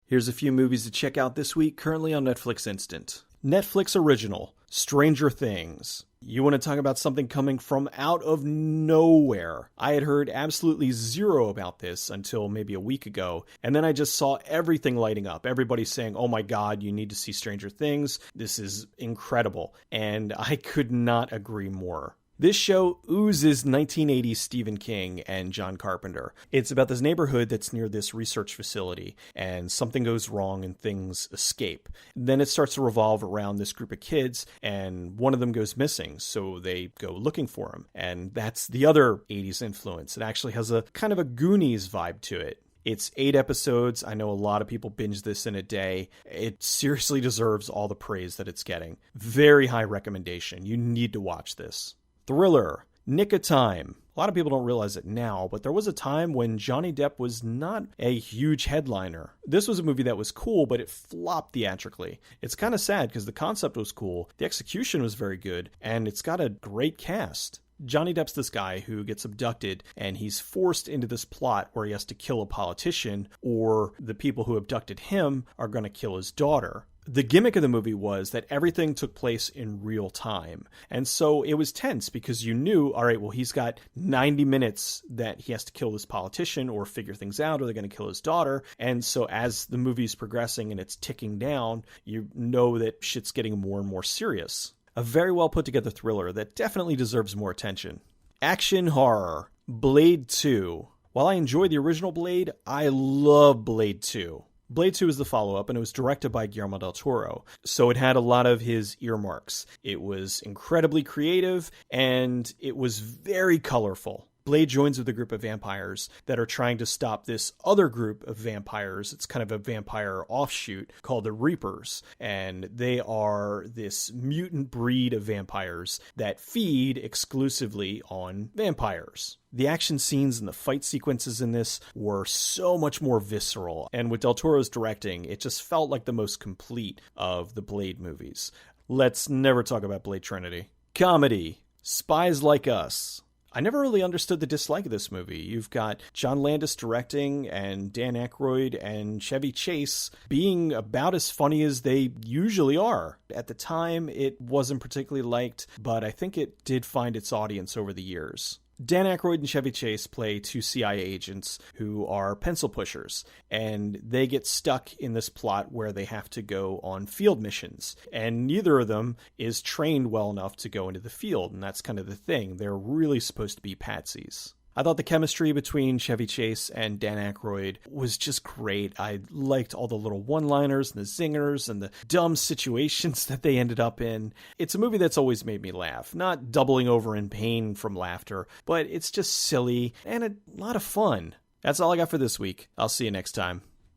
Here's a few movies to check out this week, currently on Netflix Instant. Netflix Original, Stranger Things. You want to talk about something coming from out of nowhere. I had heard absolutely zero about this until maybe a week ago, and then I just saw everything lighting up. Everybody saying, oh my god, you need to see Stranger Things. This is incredible. And I could not agree more. This show oozes 1980s Stephen King and John Carpenter. It's about this neighborhood that's near this research facility, and something goes wrong and things escape. Then it starts to revolve around this group of kids, and one of them goes missing, so they go looking for him. And that's the other 80s influence. It actually has a kind of a Goonies vibe to it. It's 8 episodes. I know a lot of people binge this in a day. It seriously deserves all the praise that it's getting. Very high recommendation. You need to watch this. Thriller, Nick of Time. A lot of people don't realize it now, but there was a time when Johnny Depp was not a huge headliner. This was a movie that was cool, but it flopped theatrically. It's kind of sad because the concept was cool, the execution was very good, and it's got a great cast. Johnny Depp's this guy who gets abducted, and he's forced into this plot where he has to kill a politician, or the people who abducted him are going to kill his daughter. The gimmick of the movie was that everything took place in real time. And so it was tense because you knew, all right, well, he's got 90 minutes that he has to kill this politician or figure things out, or they're going to kill his daughter. And so as the movie's progressing and it's ticking down, you know that shit's getting more and more serious. A very well put together thriller that definitely deserves more attention. Action horror, Blade 2. While I enjoy the original Blade, I love Blade 2. Blade 2 is the follow-up, and it was directed by Guillermo del Toro, so it had a lot of his earmarks. It was incredibly creative, and it was very colorful. Blade joins with a group of vampires that are trying to stop this other group of vampires. It's kind of a vampire offshoot called the Reapers, and they are this mutant breed of vampires that feed exclusively on vampires. The action scenes and the fight sequences in this were so much more visceral, and with Del Toro's directing, it just felt like the most complete of the Blade movies. Let's never talk about Blade Trinity. Comedy, Spies Like Us. I never really understood the dislike of this movie. You've got John Landis directing and Dan Aykroyd and Chevy Chase being about as funny as they usually are. At the time, it wasn't particularly liked, but I think it did find its audience over the years. Dan Aykroyd and Chevy Chase play two CIA agents who are pencil pushers, and they get stuck in this plot where they have to go on field missions, and neither of them is trained well enough to go into the field, and that's kind of the thing. They're really supposed to be patsies. I thought the chemistry between Chevy Chase and Dan Aykroyd was just great. I liked all the little one-liners and the zingers and the dumb situations that they ended up in. It's a movie that's always made me laugh. Not doubling over in pain from laughter, but it's just silly and a lot of fun. That's all I got for this week. I'll see you next time.